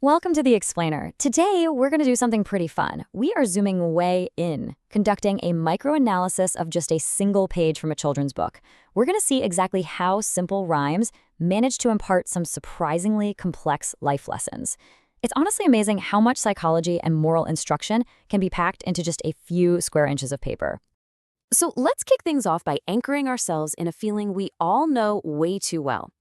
Welcome to The Explainer. Today, we're going to do something pretty fun. We are zooming way in, conducting a microanalysis of just a single page from a children's book. We're going to see exactly how simple rhymes manage to impart some surprisingly complex life lessons. It's honestly amazing how much psychology and moral instruction can be packed into just a few square inches of paper. So let's kick things off by anchoring ourselves in a feeling we all know way too well.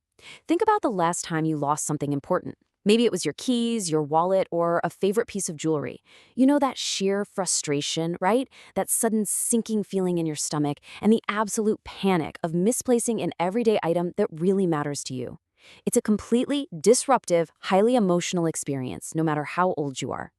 Think about the last time you lost something important. Maybe it was your keys, your wallet, or a favorite piece of jewelry. You know that sheer frustration, right? That sudden sinking feeling in your stomach and the absolute panic of misplacing an everyday item that really matters to you. It's a completely disruptive, highly emotional experience, no matter how old you are.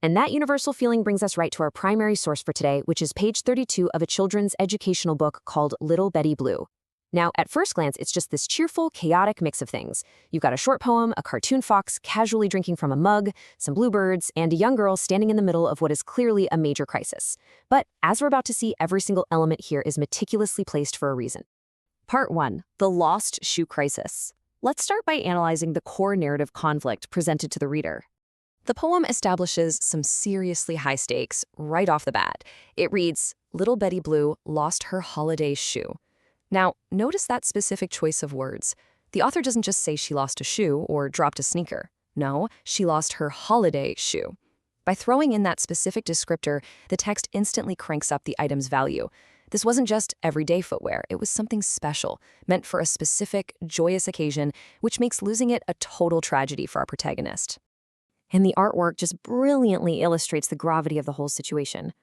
And that universal feeling brings us right to our primary source for today, which is page 32 of a children's educational book called Little Betty Blue. Now, at first glance, it's just this cheerful, chaotic mix of things. You've got a short poem, a cartoon fox casually drinking from a mug, some bluebirds, and a young girl standing in the middle of what is clearly a major crisis. But as we're about to see, every single element here is meticulously placed for a reason. Part 1. The Lost Shoe Crisis. Let's start by analyzing the core narrative conflict presented to the reader. The poem establishes some seriously high stakes right off the bat. It reads, "Little Betty Blue lost her holiday shoe." Now, notice that specific choice of words. The author doesn't just say she lost a shoe or dropped a sneaker. No, she lost her holiday shoe. By throwing in that specific descriptor, the text instantly cranks up the item's value. This wasn't just everyday footwear, it was something special, meant for a specific, joyous occasion, which makes losing it a total tragedy for our protagonist. And the artwork just brilliantly illustrates the gravity of the whole situation.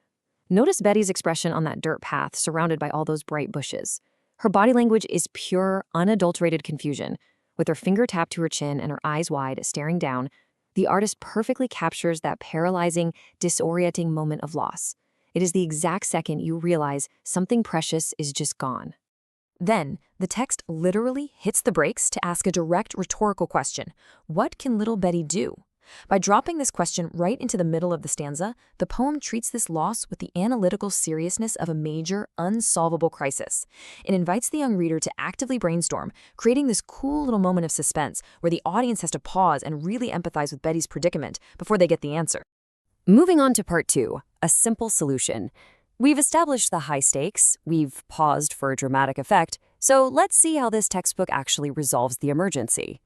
Notice Betty's expression on that dirt path surrounded by all those bright bushes. Her body language is pure, unadulterated confusion. With her finger tapped to her chin and her eyes wide, staring down, the artist perfectly captures that paralyzing, disorienting moment of loss. It is the exact second you realize something precious is just gone. Then, the text literally hits the brakes to ask a direct rhetorical question. What can little Betty do? By dropping this question right into the middle of the stanza, the poem treats this loss with the analytical seriousness of a major, unsolvable crisis. It invites the young reader to actively brainstorm, creating this cool little moment of suspense where the audience has to pause and really empathize with Betty's predicament before they get the answer. Moving on to part 2, a simple solution. We've established the high stakes, we've paused for a dramatic effect, so let's see how this textbook actually resolves the emergency.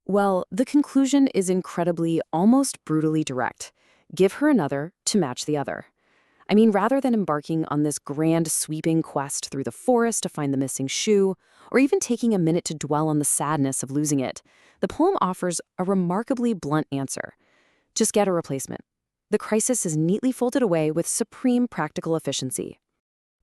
Well, the conclusion is incredibly, almost brutally direct. Give her another to match the other. I mean, rather than embarking on this grand sweeping quest through the forest to find the missing shoe, or even taking a minute to dwell on the sadness of losing it, the poem offers a remarkably blunt answer. Just get a replacement. The crisis is neatly folded away with supreme practical efficiency.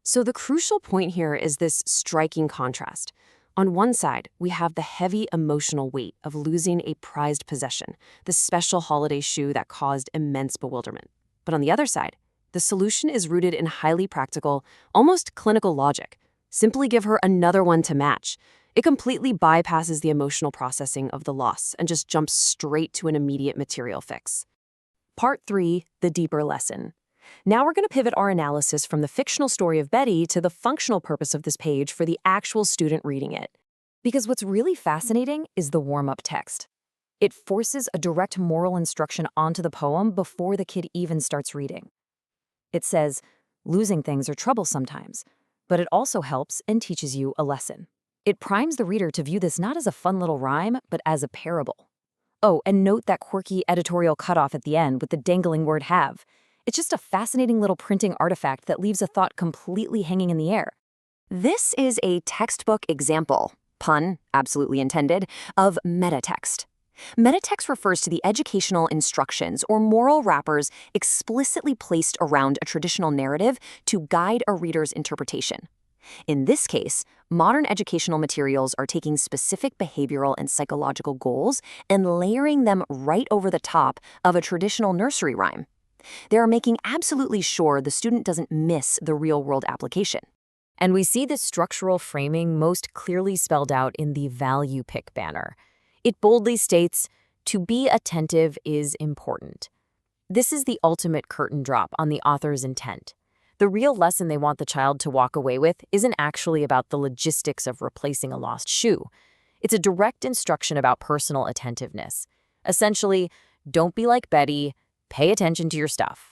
So the crucial point here is this striking contrast. On one side, we have the heavy emotional weight of losing a prized possession, the special holiday shoe that caused immense bewilderment. But on the other side, the solution is rooted in highly practical, almost clinical logic. Simply give her another one to match. It completely bypasses the emotional processing of the loss and just jumps straight to an immediate material fix. Part 3, the deeper lesson. Now we're going to pivot our analysis from the fictional story of Betty to the functional purpose of this page for the actual student reading it. Because what's really fascinating is the warm-up text. It forces a direct moral instruction onto the poem before the kid even starts reading. It says, losing things are trouble sometimes, but it also helps and teaches you a lesson. It primes the reader to view this not as a fun little rhyme, but as a parable. Oh, and note that quirky editorial cutoff at the end with the dangling word have. It's just a fascinating little printing artifact that leaves a thought completely hanging in the air. This is a textbook example, pun absolutely intended, of metatext. Metatext refers to the educational instructions or moral wrappers explicitly placed around a traditional narrative to guide a reader's interpretation. In this case, modern educational materials are taking specific behavioral and psychological goals and layering them right over the top of a traditional nursery rhyme. They are making absolutely sure the student doesn't miss the real-world application. And we see this structural framing most clearly spelled out in the value pick banner. It boldly states, "To be attentive is important." This is the ultimate curtain drop on the author's intent. The real lesson they want the child to walk away with isn't actually about the logistics of replacing a lost shoe. It's a direct instruction about personal attentiveness. Essentially, Don't be like Betty. Pay attention to your stuff.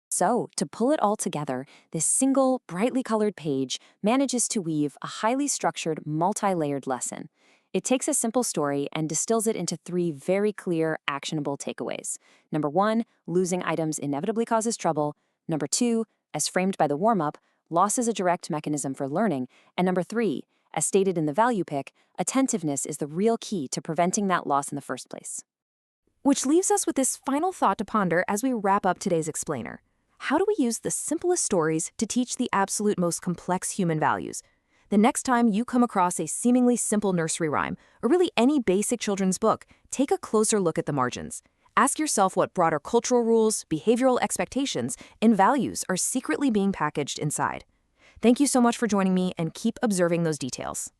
So, to pull it all together, this single, brightly colored page manages to weave a highly structured, multi-layered lesson. It takes a simple story and distills it into 3 very clear, actionable takeaways. Number 1, losing items inevitably causes trouble. Number 2, as framed by the warm-up, loss is a direct mechanism for learning. And number 3, as stated in the value pick, attentiveness is the real key to preventing that loss in the first place. Which leaves us with this final thought to ponder as we wrap up today's explainer. How do we use the simplest stories to teach the absolute most complex human values? The next time you come across a seemingly simple nursery rhyme, or really any basic children's book, take a closer look at the margins. Ask yourself what broader cultural rules, behavioral expectations, and values are secretly being packaged inside. Thank you so much for joining me, and keep observing those details.